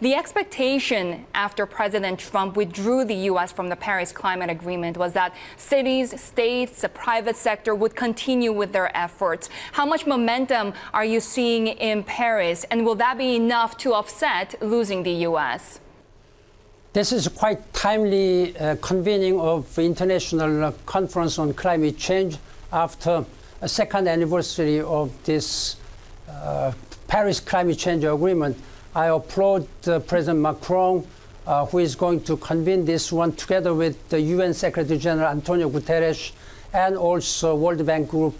The expectation after President Trump withdrew the U.S. from the Paris Climate Agreement was that cities, states, the private sector would continue with their efforts. How much momentum are you seeing in Paris, and will that be enough to offset losing the U.S.? This is quite timely convening of International Conference on Climate Change after a second anniversary of this Paris Climate Change Agreement. I applaud President Macron, who is going to convene this one together with the UN Secretary General Antonio Guterres and also World Bank Group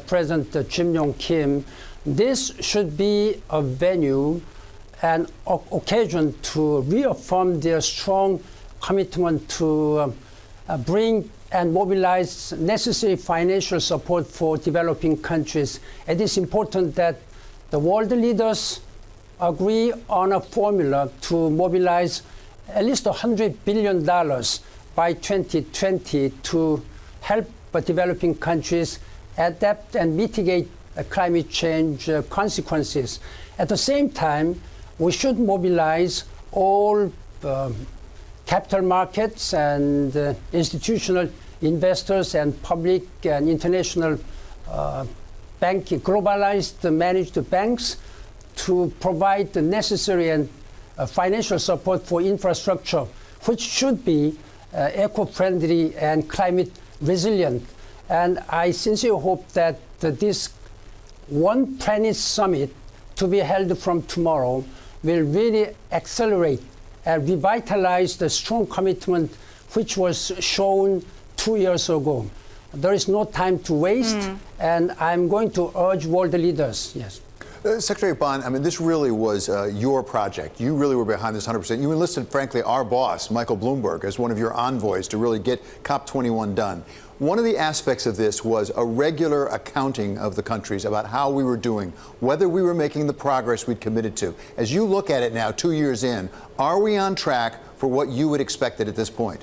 President Jim Yong Kim. This should be a venue and occasion to reaffirm their strong commitment to bring and mobilize necessary financial support for developing countries. It is important that the world leaders agree on a formula to mobilize at least $100 billion by 2020 to help developing countries adapt and mitigate climate change consequences. At the same time, we should mobilize all capital markets and institutional investors and public and international globalized managed banks to provide the necessary and financial support for infrastructure, which should be eco-friendly and climate resilient. And I sincerely hope that this One Planet Summit to be held from tomorrow will really accelerate and revitalize the strong commitment which was shown 2 years ago. There is no time to waste, and I'm going to urge world leaders. Yes. Secretary Ban, I mean, this really was your project. You really were behind this 100%. You enlisted, frankly, our boss, Michael Bloomberg, as one of your envoys to really get COP21 done. One of the aspects of this was a regular accounting of the countries about how we were doing, whether we were making the progress we'd committed to. As you look at it now, 2 years in, are we on track for what you had expected at this point?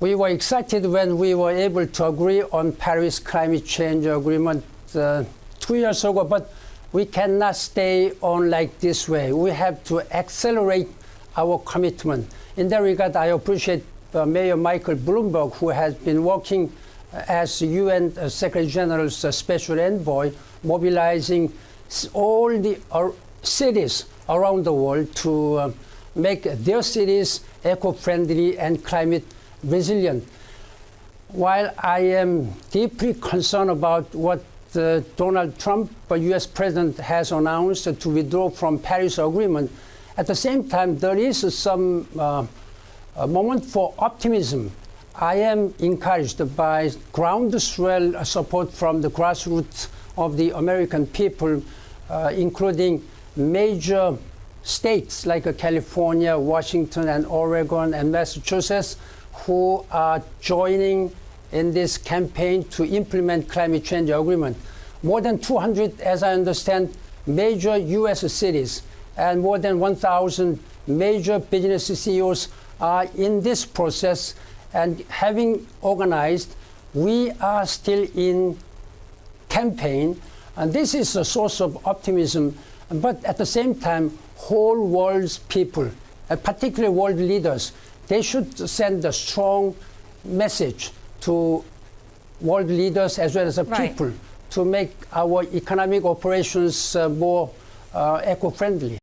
We were excited when we were able to agree on Paris Climate Change Agreement 2 years ago, but we cannot stay on like this way. We have to accelerate our commitment. In that regard, I appreciate Mayor Michael Bloomberg, who has been working as UN Secretary General's special envoy, mobilizing all the cities around the world to make their cities eco-friendly and climate resilient. While I am deeply concerned about what Donald Trump, U.S. President, has announced to withdraw from Paris Agreement, at the same time, there is some moment for optimism. I am encouraged by groundswell support from the grassroots of the American people, including major states like California, Washington, and Oregon, and Massachusetts, who are joining in this campaign to implement climate change agreement. More than 200, as I understand, major U.S. cities and more than 1,000 major business CEOs are in this process. And having organized, we are still in campaign. And this is a source of optimism. But at the same time, whole world's people, and particularly world leaders, they should send a strong message to world leaders as well as the people to make our economic operations more eco-friendly.